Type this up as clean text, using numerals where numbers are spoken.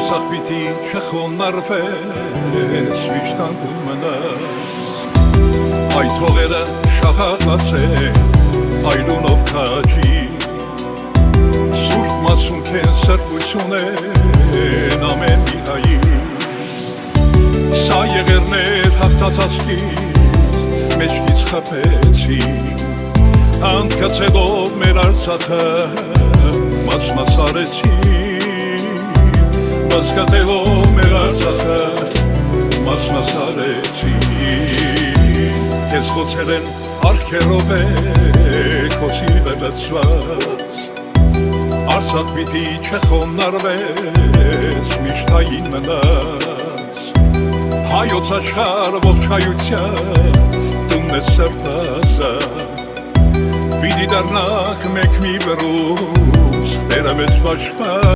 Արցախ պիտի չխոնարհվես, միշտ անկում մնաս, այդ հողերը շաղաղված են այլունով քաջի, սուրբ մասունք են սրբություն են ամեն մի հայի, սա եղերներ հաղթածածքից մեջքից խփեցի, անկացելով մեր Արցախը մաս-մաս արեցի, բազկատելով մեր Արցախը մաս-մաս արեցի, քեզ խոցել են արգերով է քո սիրտը լցված, Արցախ պիտի չխոնարհվես, միշտ հային մնաս, հայոց աշխարհ ողջայության տունն է սրբազան, պիտի դառնաք մեկ մի բռունցք Տերը մեզ պաշտպան